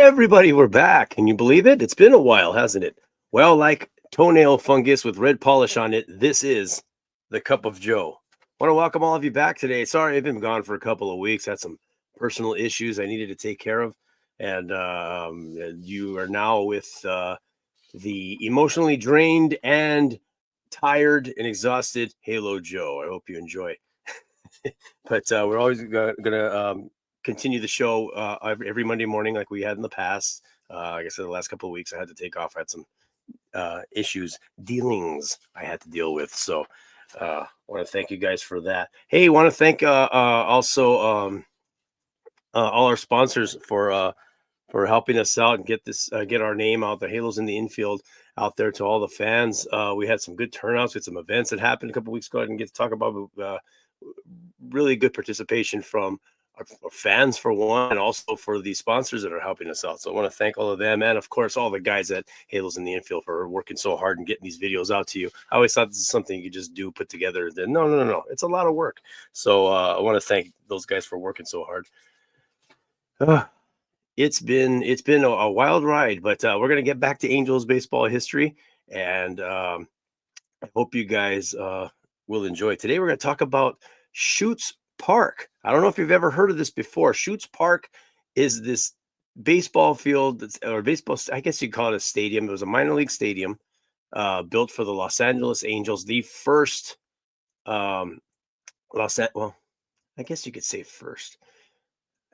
Everybody, we're back. Can you believe it? It's been a while, hasn't it? Well, like toenail fungus with red polish on it, this is the Cup of Joe. Want to welcome all of you back today. Sorry, I've been gone for a couple of weeks. Had some personal issues I needed to take care of, and you are now with the emotionally drained and tired and exhausted Halo Joe. I hope you enjoy. But we're always gonna continue the show every Monday morning like we had in the past. Like I said, the last couple of weeks I had to take off. I had some dealings I had to deal with. So I want to thank you guys for that. Hey, I want to thank also all our sponsors for helping us out and get our name out. The Halos in the Infield out there to all the fans. We had some good turnouts. We had some events that happened a couple of weeks ago. I didn't get to talk about really good participation from our fans for one, and also for the sponsors that are helping us out. So I want to thank all of them, and of course all the guys at Halos in the Infield for working so hard and getting these videos out to you. I always thought this is something you could just do, put together. Then no, it's a lot of work. So I want to thank those guys for working so hard. It's been a wild ride, but we're gonna get back to Angels baseball history, and I hope you guys will enjoy. Today we're going to talk about Chutes Park. I don't know if you've ever heard of this before. Chutes Park is this baseball field, or baseball, I guess you'd call it a stadium. It was a minor league stadium built for the Los Angeles Angels. The first well, I guess you could say first.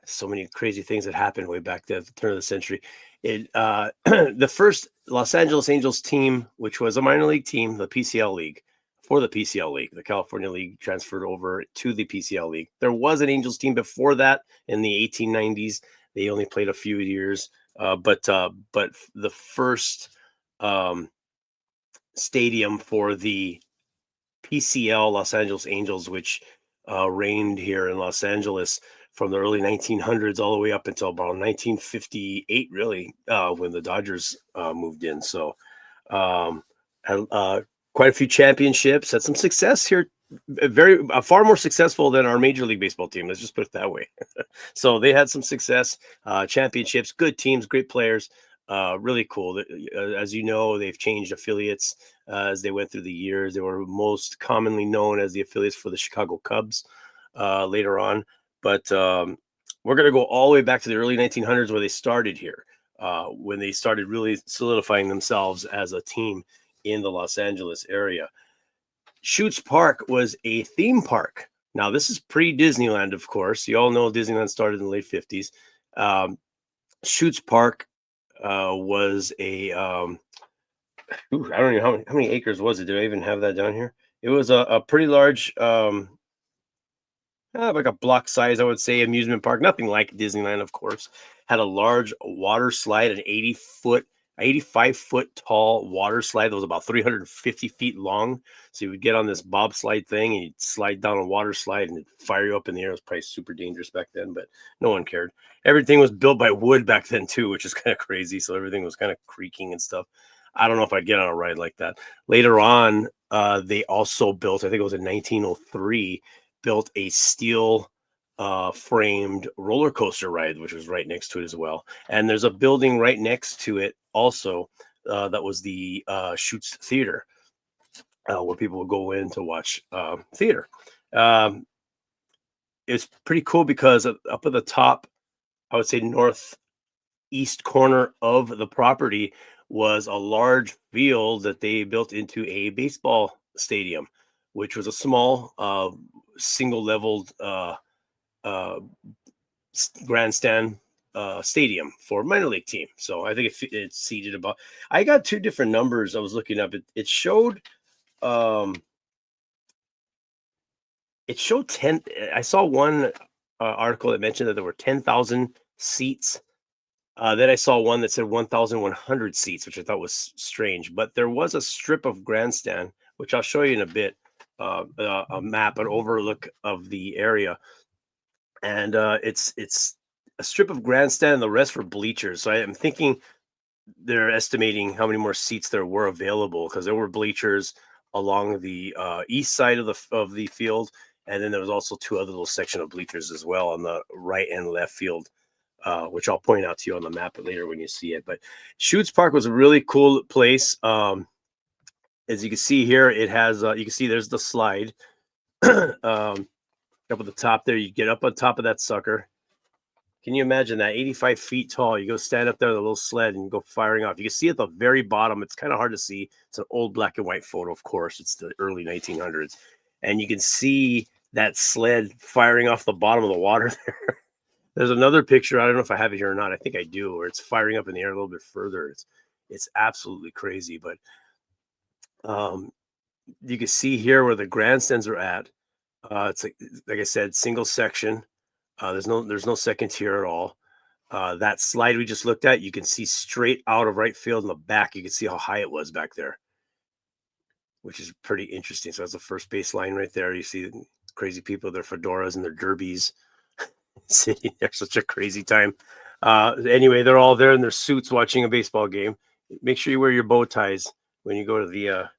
So many crazy things that happened way back then at the turn of the century. The first Los Angeles Angels team, which was a minor league team, the PCL League, for the PCL League. The California League transferred over to the PCL League. There was an Angels team before that in the 1890s. They only played a few years, but the first stadium for the PCL Los Angeles Angels, which reigned here in Los Angeles from the early 1900s all the way up until about 1958, really, when the Dodgers moved in. So had quite a few championships, had some success here, far more successful than our Major League Baseball team. Let's just put it that way. So they had some success, championships, good teams, great players. Really cool. As you know, they've changed affiliates as they went through the years. They were most commonly known as the affiliates for the Chicago Cubs later on. But we're going to go all the way back to the early 1900s where they started here, when they started really solidifying themselves as a team in the Los Angeles area. Chutes Park was a theme park. Now, this is pre-Disneyland, of course. You all know Disneyland started in the late 50s. Chutes Park was a I don't know how many acres was it. Do I even have that down here? It was a pretty large, like a block size, I would say, amusement park. Nothing like Disneyland, of course. Had a large water slide, an 85-foot tall water slide that was about 350 feet long. So you would get on this bobslide thing and you'd slide down a water slide and it'd fire you up in the air. It was probably super dangerous back then, but no one cared. Everything was built by wood back then too, which is kind of crazy. So everything was kind of creaking and stuff. I don't know if I'd get on a ride like that. Later on, they also built, I think it was in 1903, built a steel framed roller coaster ride, which was right next to it as well. And there's a building right next to it also that was the Chutes Theater, where people would go in to watch theater. It's pretty cool because up at the top, I would say northeast corner of the property was a large field that they built into a baseball stadium, which was a small single-leveled grandstand stadium for minor league team. So I think it seated about. I got two different numbers I was looking up. It showed 10. I saw one article that mentioned that there were 10,000 seats. Then I saw one that said 1,100 seats, which I thought was strange. But there was a strip of grandstand, which I'll show you in a bit, a map, an overlook of the area. And it's a strip of grandstand, and the rest were bleachers. So I am thinking they're estimating how many more seats there were available, because there were bleachers along the east side of the field, and then there was also two other little section of bleachers as well on the right and left field which I'll point out to you on the map later when you see it. But Chutes Park was a really cool place. As you can see here, it has, you can see there's the slide up at the top there. You get up on top of that sucker. Can you imagine that? 85 feet tall. You go stand up there with a little sled and go firing off. You can see at the very bottom. It's kind of hard to see. It's an old black and white photo, of course. It's the early 1900s. And you can see that sled firing off the bottom of the water there. There's another picture. I don't know if I have it here or not. I think I do, where it's firing up in the air a little bit further. It's absolutely crazy. But you can see here where the grandstands are at. It's like I said, single section. There's no second tier at all. That slide we just looked at, you can see straight out of right field in the back. You can see how high it was back there, which is pretty interesting. So that's the first base line right there. You see crazy people, their fedoras and their derbies sitting there. Such a crazy time. Anyway, they're all there in their suits watching a baseball game. Make sure you wear your bow ties when you go to the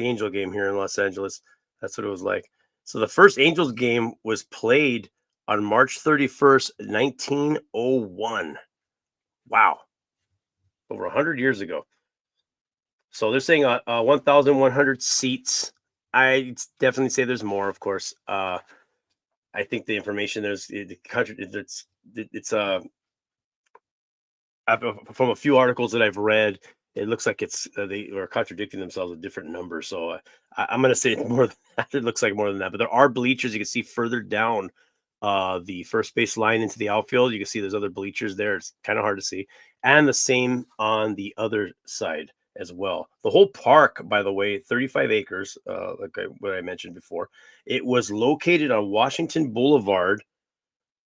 Angel game here in Los Angeles. That's what it was like. So the first Angels game was played on March 31st, 1901. Wow. Over 100 years ago. So they're saying 1,100 seats. I definitely say there's more, of course. I think the information it's from a few articles that I've read, it looks like they are contradicting themselves with different numbers. So I'm going to say it's more than that. It looks like more than that. But there are bleachers you can see further down the first base line into the outfield. You can see there's other bleachers there. It's kind of hard to see. And the same on the other side as well. The whole park, by the way, 35 acres, what I mentioned before. It was located on Washington Boulevard.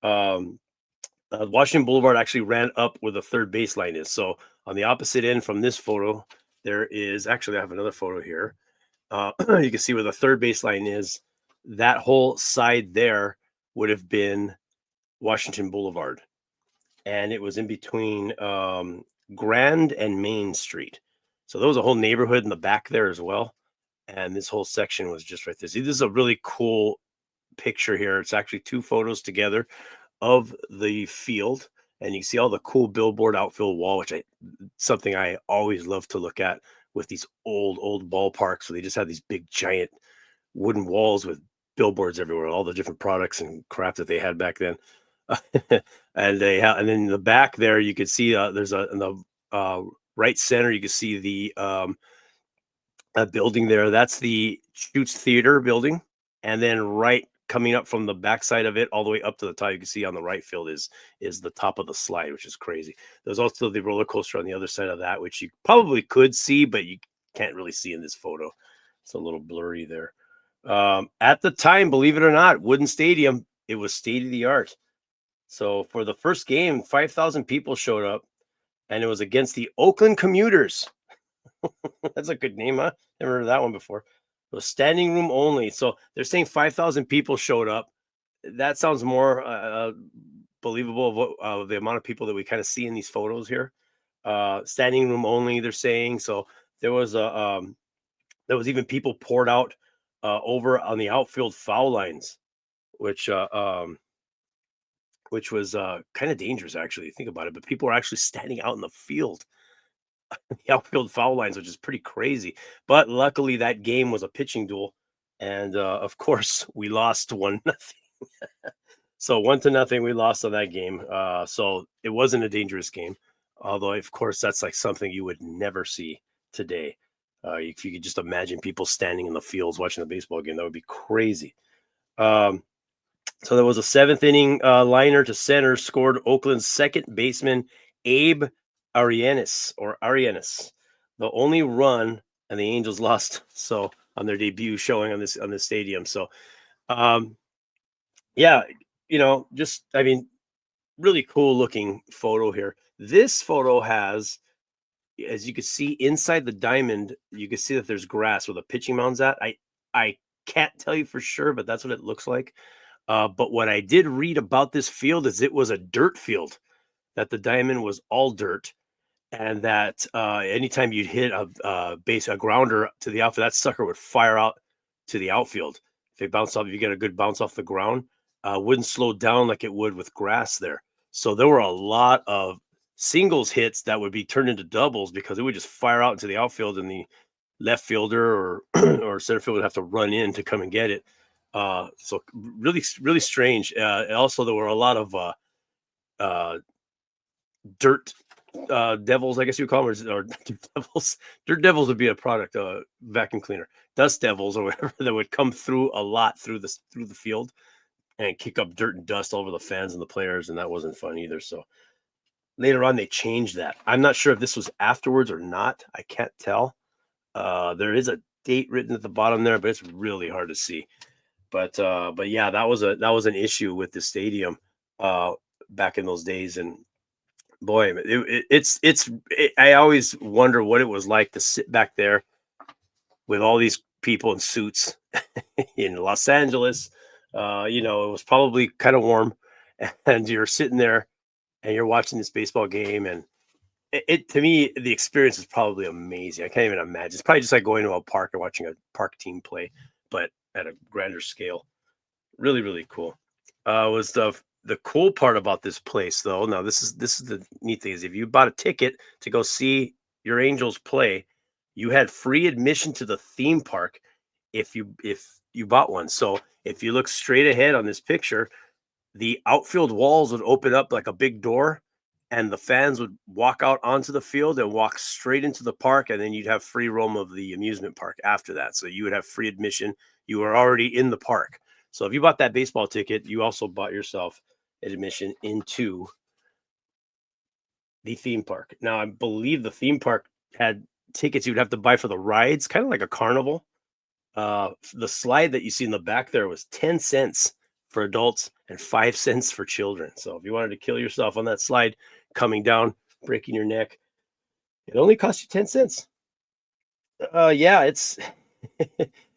Washington Boulevard actually ran up where the third baseline is. So on the opposite end from this photo, there is actually, I have another photo here. You can see where the third baseline is. That whole side there would have been Washington Boulevard. And it was in between Grand and Main Street. So there was a whole neighborhood in the back there as well. And this whole section was just right there. See, this is a really cool picture here. It's actually two photos together of the field, and you can see all the cool billboard outfield wall, which something I always love to look at with these old ballparks. So they just have these big giant wooden walls with billboards everywhere, all the different products and crap that they had back then. And then in the back there, you could see there's in the right center, you can see the building there. That's the Chutes Theater building, and then right coming up from the backside of it all the way up to the top, you can see on the right field is the top of the slide, which is crazy. There's also the roller coaster on the other side of that, which you probably could see, but you can't really see in this photo. It's a little blurry there. At the time, believe it or not, wooden stadium, it was state of the art. So for the first game, 5,000 people showed up, and it was against the Oakland Commuters. That's a good name, huh? Never heard of that one before. It was standing room only. So they're saying 5,000 people showed up. That sounds more believable of the amount of people that we kind of see in these photos here. Standing room only, they're saying. So there was even people poured out over on the outfield foul lines, which was kind of dangerous, actually. Think about it. But people were actually standing out in the field. The outfield foul lines, which is pretty crazy. But luckily, that game was a pitching duel, and of course, we lost 1-0. So 1-0, we lost on that game. So it wasn't a dangerous game, although of course that's like something you would never see today. If you could just imagine people standing in the fields watching a baseball game, that would be crazy. So there was a seventh inning liner to center, scored Oakland's second baseman Abe Arianes, the only run, and the Angels lost. So on their debut showing on this stadium. So, yeah, really cool looking photo here. This photo has, as you can see inside the diamond, you can see that there's grass where the pitching mound's at. I can't tell you for sure, but that's what it looks like. But what I did read about this field is it was a dirt field, that the diamond was all dirt, and that anytime you'd hit a grounder to the outfield, that sucker would fire out to the outfield. If you get a good bounce off the ground, wouldn't slow down like it would with grass there. So there were a lot of singles hits that would be turned into doubles because it would just fire out into the outfield, and the left fielder or or center fielder would have to run in to come and get it. So really strange. And also, there were a lot of uh, dirt devils, I guess you would call them, or dirt devils. Dirt devils would be a product, vacuum cleaner. Dust devils or whatever that would come through a lot through the field and kick up dirt and dust all over the fans and the players, and that wasn't fun either. So later on, they changed that. I'm not sure if this was afterwards or not. I can't tell. There is a date written at the bottom there, but it's really hard to see. But yeah, that was an issue with the stadium uh, back in those days, and boy, I always wonder what it was like to sit back there with all these people in suits in Los Angeles. It was probably kind of warm, and you're sitting there and you're watching this baseball game, and to me, the experience is probably amazing. I can't even imagine. It's probably just like going to a park and watching a park team play, but at a grander scale. Really, really cool. Was the cool part about this place though? Now this is the neat thing is if you bought a ticket to go see your Angels play, you had free admission to the theme park if you bought one. So if you look straight ahead on this picture, the outfield walls would open up like a big door, and the fans would walk out onto the field and walk straight into the park, and then you'd have free roam of the amusement park after that. So you would have free admission. You were already in the park. So if you bought that baseball ticket, you also bought yourself admission into the theme park. Now, I believe the theme park had tickets you'd have to buy for the rides, kind of like a carnival. The slide that you see in the back there was 10 cents for adults and 5 cents for children. So if you wanted to kill yourself on that slide coming down, breaking your neck, it only cost you 10 cents. Yeah, it's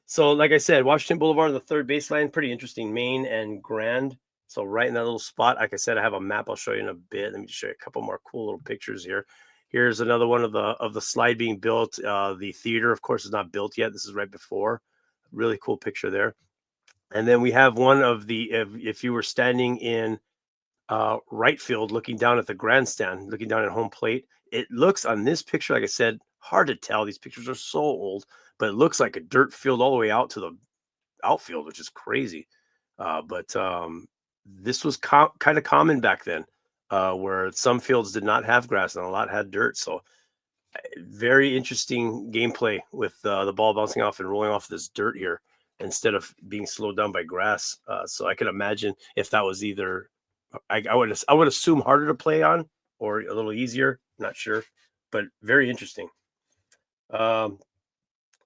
so like I said, Washington Boulevard, the third baseline, pretty interesting, Main and Grand. So right in that little spot, like I said, I have a map I'll show you in a bit. Let me just show you a couple more cool little pictures here. Here's another one of the slide being built. The theater, of course, is not built yet. This is right before. Really cool picture there. And then we have one of the if you were standing in right field, looking down at the grandstand, looking down at home plate. It looks on this picture, like I said, hard to tell. These pictures are so old, but it looks like a dirt field all the way out to the outfield, which is crazy. But this was kind of common back then, where some fields did not have grass and a lot had dirt. So very interesting gameplay with the ball bouncing off and rolling off this dirt here instead of being slowed down by grass. So I can imagine if that was either I would assume harder to play on or a little easier. Not sure, but very interesting. Um,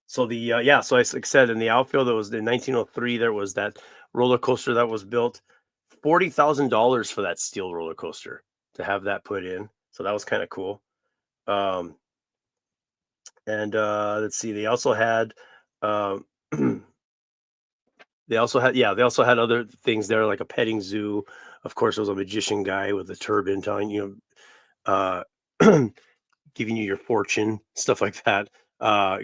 so the yeah, so like I said, in the outfield, it was in 1903. There was that roller coaster that was built. $40,000 for that steel roller coaster to have that put in. So that was kind of cool. Um, and let's see, they also had um, they also had other things there like a petting zoo. Of course, there was a magician guy with a turban telling uh, giving you your fortune, stuff like that. Uh,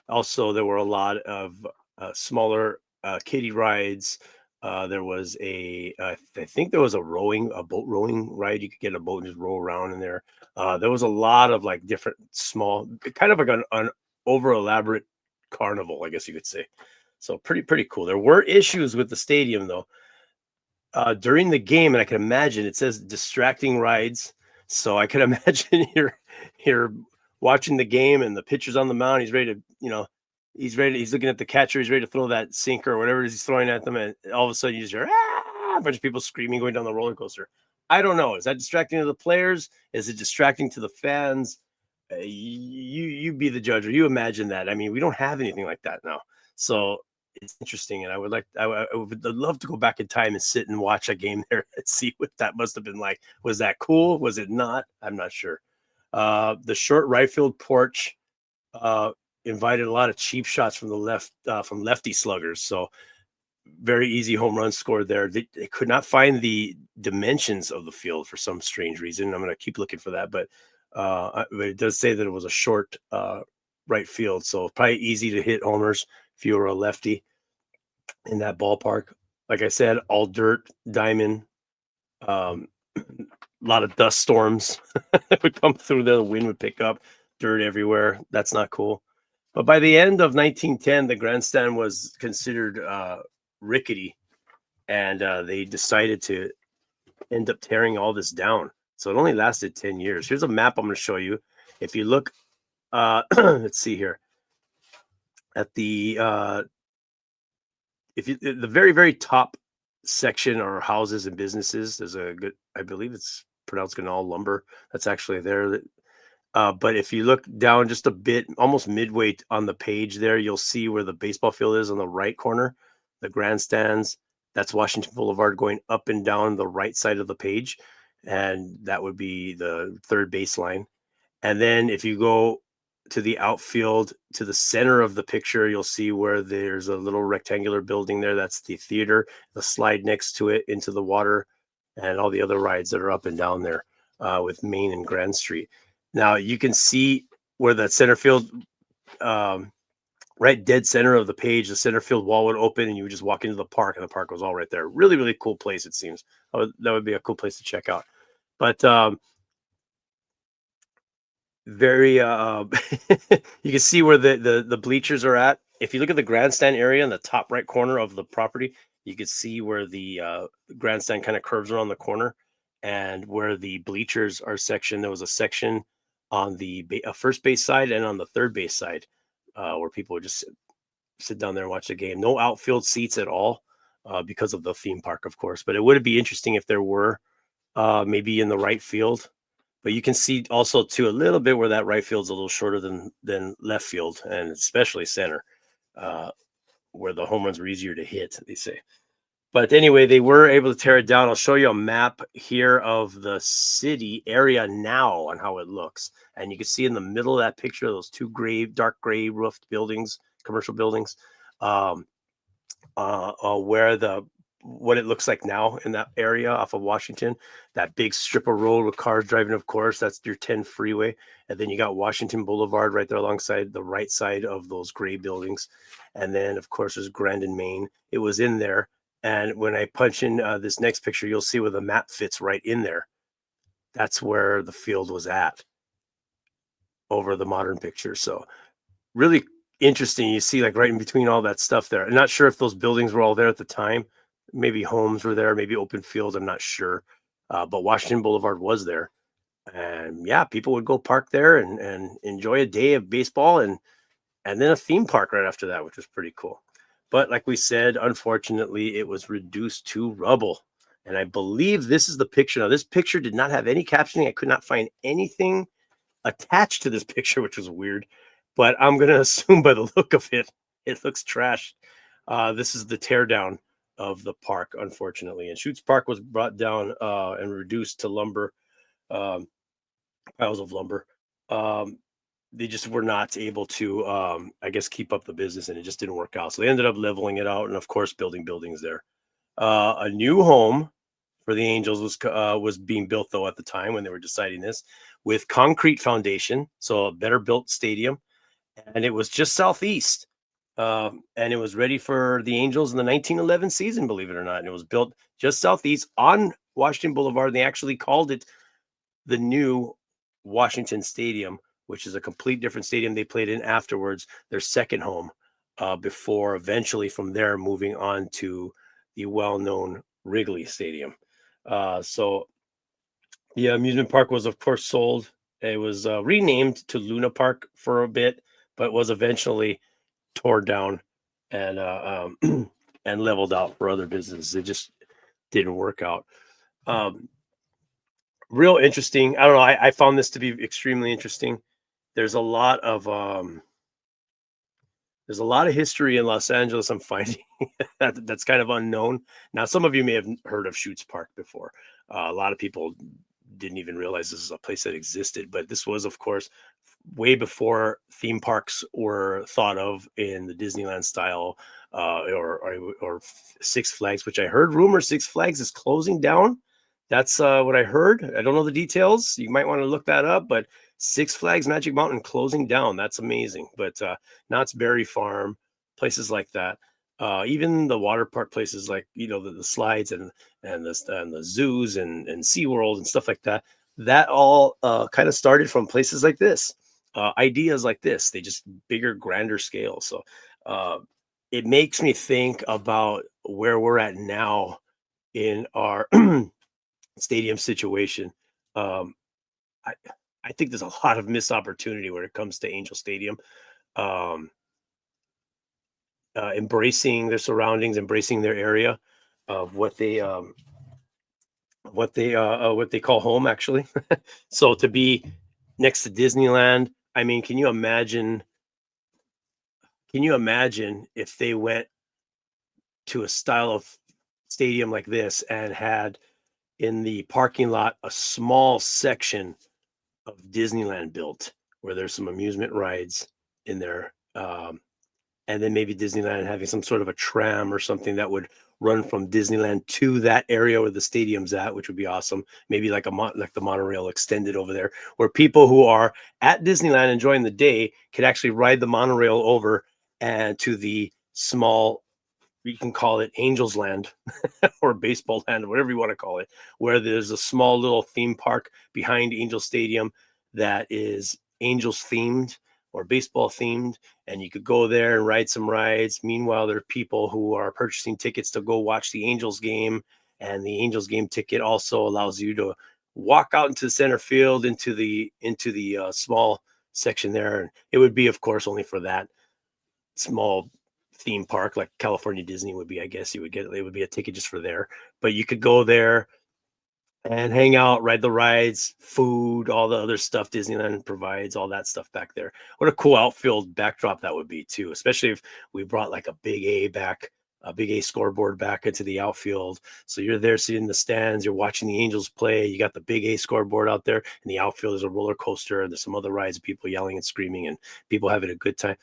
Also, there were a lot of smaller kiddie rides. There was I think there was a boat rowing ride. You could get a boat and just roll around in there. There was a lot of like different small, kind of like an over elaborate carnival, I guess you could say. So pretty cool. There were issues with the stadium though during the game, and I can imagine it says distracting rides. So I can imagine you're watching the game and the pitcher's on the mound. He's ready to, he's looking at the catcher. He's ready to throw that sinker or whatever it is he's throwing at them. And all of a sudden you just hear a bunch of people screaming going down the roller coaster. I don't know. Is that distracting to the players? Is it distracting to the fans? You be the judge, or you imagine that. I mean, we don't have anything like that now. So it's interesting, and I would love to go back in time and sit and watch a game there and see what that must have been like. Was that cool? Was it not? I'm not sure. The short right field porch uh, invited a lot of cheap shots from the left from lefty sluggers. So very easy home run scored there. They could not find the dimensions of the field for some strange reason. I'm going to keep looking for that, but it does say that it was a short right field, so probably easy to hit homers if you were a lefty in that ballpark. Like I said, all dirt, diamond. Um, lot of dust storms that would come through there. The wind would pick up, dirt everywhere. That's not cool. But by the end of 1910, the grandstand was considered rickety, and they decided to end up tearing all this down. So it only lasted 10 years. Here's a map I'm going to show you. If you look, let's see here at the if you the very very top section are houses and businesses. There's a good, I believe it's pronounced Ganal Lumber. That's actually there. But if you look down just a bit, almost midway on the page there, you'll see where the baseball field is on the right corner, the grandstands. That's Washington Boulevard going up and down the right side of the page. And that would be the third baseline. And then if you go to the outfield, to the center of the picture, you'll see where there's a little rectangular building there. That's the theater, the slide next to it into the water, and all the other rides that are up and down there with Main and Grand Street. Now you can see where that center field, right dead center of the page, the center field wall would open and you would just walk into the park and the park was all right there. Really, really cool place, it seems. That would be a cool place to check out. But very you can see where the bleachers are at. If you look at the grandstand area in the top right corner of the property, you can see where the grandstand kind of curves around the corner, and where the bleachers are sectioned. There was a section on the first base side and on the third base side where people would just sit down there and watch the game. No outfield seats at all because of the theme park, of course. But it would be interesting if there were maybe in the right field. But you can see also too a little bit where that right field's a little shorter than left field, and especially center, where the home runs were easier to hit, they say. But anyway, they were able to tear it down. I'll show you a map here of the city area now on how it looks. And you can see in the middle of that picture, those two dark gray roofed buildings, commercial buildings, where what it looks like now in that area off of Washington, that big strip of road with cars driving, of course, that's your 10 freeway. And then you got Washington Boulevard right there alongside the right side of those gray buildings. And then, of course, there's Grand and Main. It was in there. And when I punch in this next picture, you'll see where the map fits right in there. That's where the field was at over the modern picture. So really interesting. You see like right in between all that stuff there. I'm not sure if those buildings were all there at the time. Maybe homes were there, maybe open fields. I'm not sure. But Washington Boulevard was there. And yeah, people would go park there and enjoy a day of baseball and then a theme park right after that, which was pretty cool. But like we said, unfortunately, it was reduced to rubble. And I believe this is the picture. Now, this picture did not have any captioning. I could not find anything attached to this picture, which was weird. But I'm going to assume by the look of it, it looks trash. This is the teardown of the park, unfortunately. And Chutes Park was brought down and reduced to lumber, piles of lumber. They just were not able to, I guess, keep up the business, and it just didn't work out. So they ended up leveling it out, and of course, building buildings there. A new home for the Angels was being built though at the time when they were deciding this, with concrete foundation, so a better built stadium, and it was just southeast. And it was ready for the Angels in the 1911 season, believe it or not. And it was built just southeast on Washington Boulevard. And they actually called it the new Washington Stadium, which is a complete different stadium they played in afterwards, their second home, before eventually from there moving on to the well-known Wrigley Stadium. So the amusement park was, of course, sold. It was renamed to Luna Park for a bit, but was eventually torn down and and leveled out for other businesses. It just didn't work out. Real interesting. I don't know. I found this to be extremely interesting. There's a lot of history in Los Angeles. I'm finding that's kind of unknown. Now, some of you may have heard of Chutes Park before. A lot of people didn't even realize this is a place that existed, but this was, of course, way before theme parks were thought of in the Disneyland style, or Six Flags, which I heard rumor Six Flags is closing down. That's what I heard. I don't know the details. You might want to look that up, but Six Flags Magic Mountain closing down. That's amazing. But Knott's Berry Farm, places like that. Even the water park places like the slides and the zoos and SeaWorld and stuff like that. That all kind of started from places like this, ideas like this. They just bigger, grander scale. So uh, it makes me think about where we're at now in our stadium situation. Um, I I think there's a lot of missed opportunity when it comes to Angel Stadium. Um, Embracing their surroundings, embracing their area of what they call home, actually. So to be next to Disneyland, I mean, Can you imagine if they went to a style of stadium like this and had in the parking lot a small section of Disneyland built where there's some amusement rides in there. And then maybe Disneyland having some sort of a tram or something that would run from Disneyland to that area where the stadium's at, which would be awesome. Maybe like like the monorail extended over there, where people who are at Disneyland enjoying the day could actually ride the monorail over and to the small, you can call it Angels Land or Baseball Land, or whatever you want to call it, where there's a small little theme park behind Angel Stadium that is Angels themed or baseball themed, and you could go there and ride some rides. Meanwhile, there are people who are purchasing tickets to go watch the Angels game, and the Angels game ticket also allows you to walk out into the center field into the small section there, and it would be, of course, only for that small theme park like California Disney would be. I guess you would get it would be a ticket just for there, but you could go there and hang out, ride the rides, food, all the other stuff Disneyland provides, all that stuff back there. What a cool outfield backdrop that would be too, especially if we brought like a big A scoreboard back into the outfield. So you're there sitting in the stands, you're watching the Angels play. You got the big A scoreboard out there, and the outfield is a roller coaster. And there's some other rides, people yelling and screaming, and people having a good time.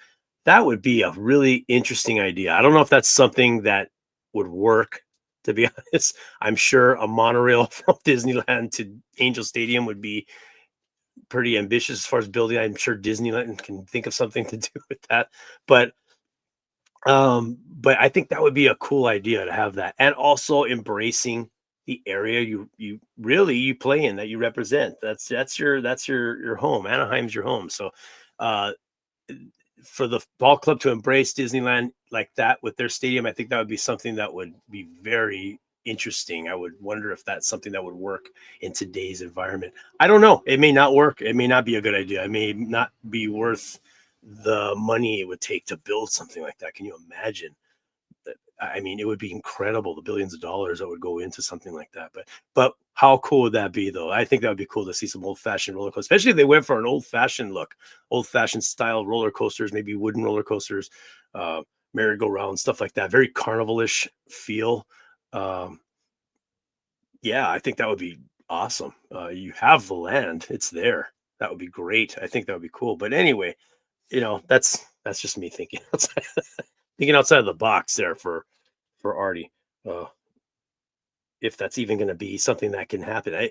That would be a really interesting idea. I don't know if that's something that would work, to be honest. I'm sure a monorail from Disneyland to Angel Stadium would be pretty ambitious as far as building. I'm sure Disneyland can think of something to do with that. But but I think that would be a cool idea to have that. And also embracing the area you play in, that you represent. That's your home. Anaheim's your home. So uh for the ball club to embrace Disneyland like that with their stadium, I think that would be something that would be very interesting. I would wonder if that's something that would work in today's environment. I don't know. It may not work. It may not be a good idea. It may not be worth the money it would take to build something like that. Can you imagine? I mean, it would be incredible, the billions of dollars that would go into something like that. But how cool would that be, though? I think that would be cool to see some old fashioned roller coasters, especially if they went for an old fashioned look, old fashioned style roller coasters, maybe wooden roller coasters, uh, merry-go-round, stuff like that. Very carnivalish feel. Um, yeah, I think that would be awesome. You have the land; it's there. That would be great. I think that would be cool. But anyway, that's just me thinking thinking outside of the box there for Artie. Uh, if that's even going to be something that can happen,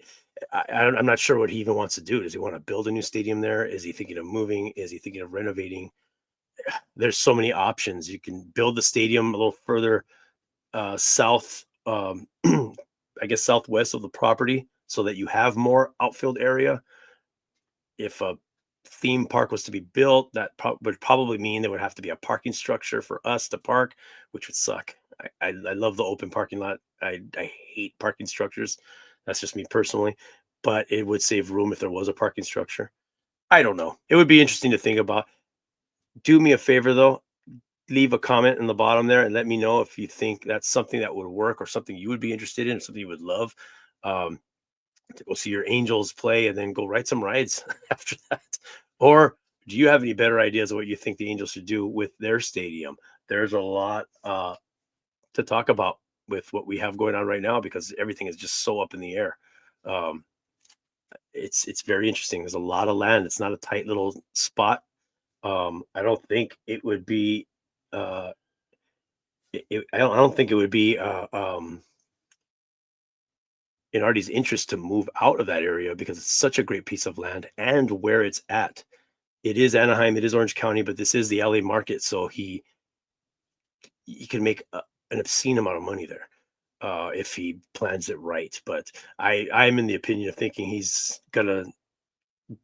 I'm not sure what he even wants to do. Does he want to build a new stadium there? Is he thinking of moving? Is he thinking of renovating? There's so many options. You can build the stadium a little further south, I guess southwest of the property, so that you have more outfield area. If a theme park was to be built, that would probably mean there would have to be a parking structure for us to park, which would suck. I love the open parking lot. I hate parking structures. That's just me personally, but it would save room if there was a parking structure. I don't know. It would be interesting to think about. Do me a favor though, leave a comment in the bottom there and let me know if you think that's something that would work or something you would be interested in, something you would love. Um, to go see your Angels play and then go ride some rides after that? Or do you have any better ideas of what you think the Angels should do with their stadium? There's a lot to talk about with what we have going on right now because everything is just so up in the air. Um, it's very interesting. There's a lot of land. It's not a tight little spot. I don't think it would be. I don't think it would be in Artie's interest to move out of that area because it's such a great piece of land and where it's at. It is Anaheim, it is Orange County, but this is the LA market. So you can make an obscene amount of money there if he plans it right. But I'm in the opinion of thinking he's gonna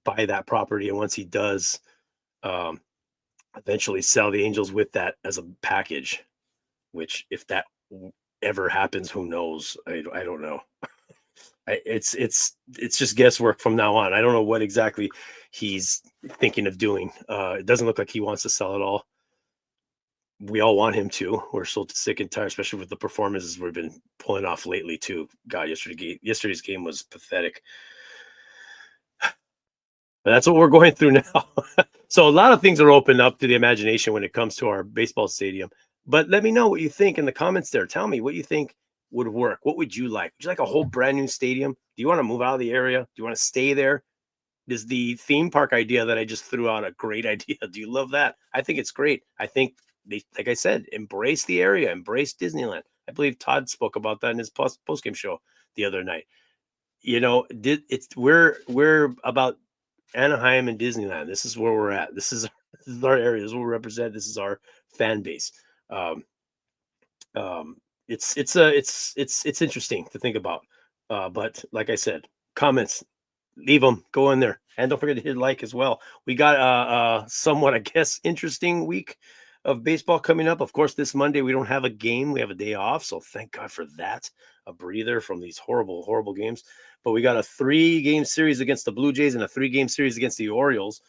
buy that property, and once he does, um, eventually sell the Angels with that as a package. Which, if that ever happens, who knows? I don't know. It's just guesswork from now on. I don't know what exactly he's thinking of doing. It doesn't look like he wants to sell it all. We all want him to. We're so sick and tired, especially with the performances we've been pulling off lately. Too. God, yesterday's game was pathetic. But that's what we're going through now. So a lot of things are open up to the imagination when it comes to our baseball stadium. But let me know what you think in the comments there. Tell me what you think would work. What would you like? Would you like a whole brand new stadium? Do you want to move out of the area? Do you want to stay there? Is the theme park idea that I just threw out a great idea? Do you love that? I think it's great. I think they, like I said, embrace the area, embrace Disneyland. I believe Todd spoke about that in his post game show the other night. It's we're about Anaheim and Disneyland. This is where we're at. This is our area. This is what we represent. This is our fan base. Um, it's interesting to think about. But like I said, comments, leave them, go in there, and don't forget to hit like as well. We got somewhat, I guess, interesting week of baseball coming up. Of course, this Monday we don't have a game; we have a day off, so thank God for that, a breather from these horrible, horrible games. But we got a 3-game series against the Blue Jays and a 3-game series against the Orioles.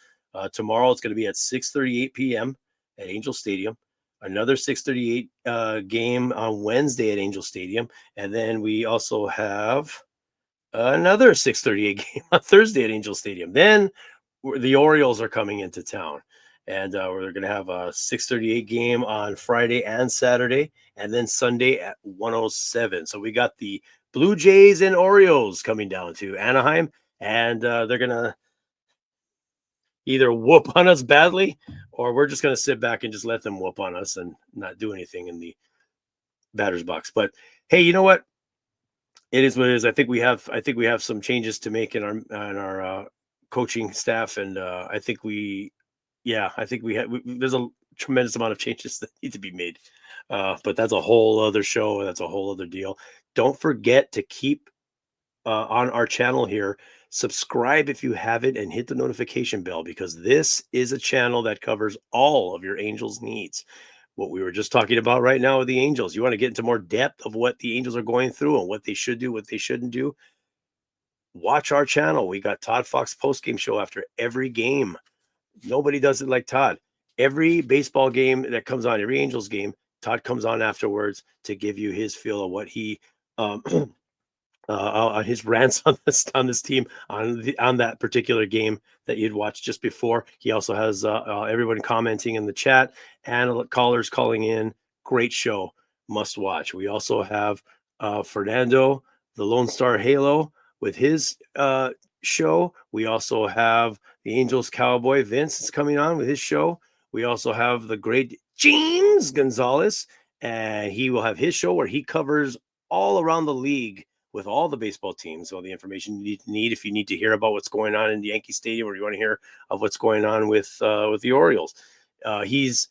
Tomorrow it's going to be at 6:38 p.m. at Angel Stadium. Another 6:38 game on Wednesday at Angel Stadium, and then we also have another 6:38 game on Thursday at Angel Stadium. Then the Orioles are coming into town, and we're going to have a 6:38 game on Friday and Saturday, and then Sunday at 107. So we got the Blue Jays and Orioles coming down to Anaheim, and they're going to either whoop on us badly, or we're just going to sit back and just let them whoop on us and not do anything in the batter's box. But hey, you know what? It is what it is. I think we have some changes to make in our coaching staff, and there's a tremendous amount of changes that need to be made. But that's a whole other show. That's a whole other deal. Don't forget to keep on our channel here. Subscribe if you haven't, and hit the notification bell, because this is a channel that covers all of your Angels needs. What we were just talking about right now with the Angels. You want to get into more depth of what the Angels are going through and what they should do, what they shouldn't do. Watch our channel. We got Todd Fox post-game show after every game. Nobody does it like Todd. Every baseball game that comes on, every Angels game, Todd comes on afterwards to give you his feel of what he his rants on this team on that particular game that you'd watched just before. He also has everyone commenting in the chat and callers calling in. Great show, must watch. We also have Fernando, the Lone Star Halo, with his show. We also have the Angels Cowboy Vince is coming on with his show. We also have the great James Gonzalez, and he will have his show where he covers all around the league with all the baseball teams, all the information you need if you need to hear about what's going on in the Yankee Stadium, or you want to hear of what's going on with the Orioles. He's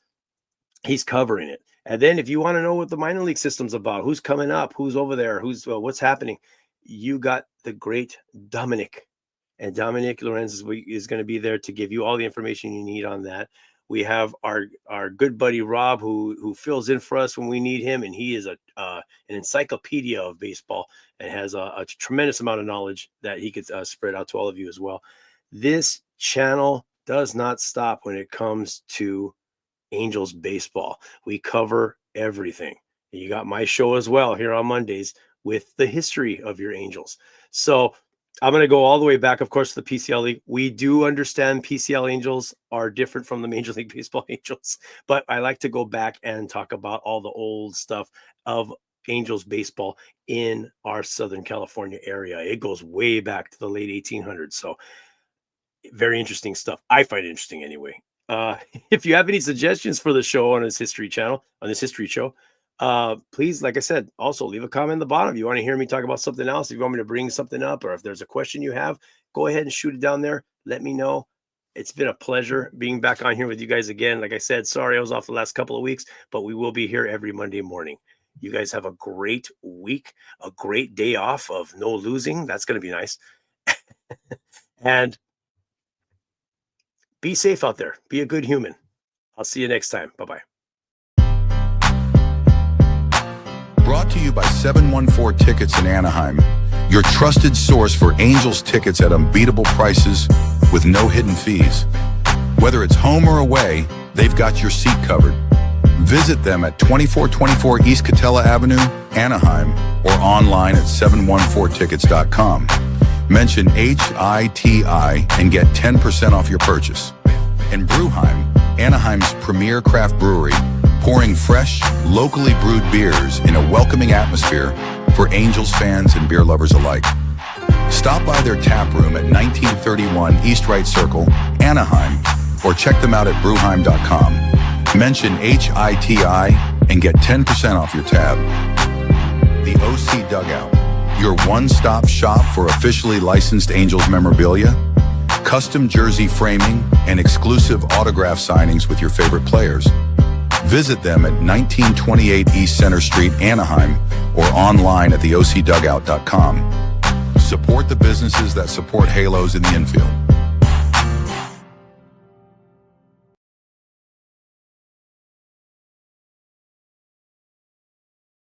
covering it. And then if you want to know what the minor league system's about, who's coming up, who's over there, who's what's happening, you got the great Dominic. And Dominic Lorenz is going to be there to give you all the information you need on that. We have our good buddy Rob, who fills in for us when we need him, and he is an encyclopedia of baseball and has a tremendous amount of knowledge that he could spread out to all of you as well. This channel does not stop when it comes to Angels baseball. We cover everything. You got my show as well here on Mondays with the history of your Angels. So I'm going to go all the way back, of course, to the PCL League. We do understand PCL Angels are different from the Major League Baseball Angels, but I like to go back and talk about all the old stuff of Angels baseball in our Southern California area. It goes way back to the late 1800s. So very interesting stuff. I find it interesting anyway. If you have any suggestions for the show on this history channel, on this history show, please, like I said, also leave a comment in the bottom. If you want to hear me talk about something else, if you want me to bring something up, or if there's a question you have, go ahead and shoot it down there. Let me know. It's been a pleasure being back on here with you guys again. Like I said, sorry I was off the last couple of weeks, but we will be here every Monday morning. You guys have a great week, a great day off of no losing. That's going to be nice. And be safe out there. Be a good human. I'll see you next time. Bye-bye. Brought to you by 714 Tickets in Anaheim, your trusted source for Angels tickets at unbeatable prices with no hidden fees. Whether it's home or away, they've got your seat covered. Visit them at 2424 East Catella Avenue, Anaheim, or online at 714tickets.com. Mention HITI and get 10% off your purchase. And Brewheim, Anaheim's premier craft brewery, pouring fresh, locally brewed beers in a welcoming atmosphere for Angels fans and beer lovers alike. Stop by their tap room at 1931 East Wright Circle, Anaheim, or check them out at brewheim.com. Mention HITI and get 10% off your tab. The OC Dugout, your one-stop shop for officially licensed Angels memorabilia, custom jersey framing, and exclusive autograph signings with your favorite players. Visit them at 1928 East Center Street, Anaheim, or online at theocdugout.com. Support the businesses that support Halos in the infield.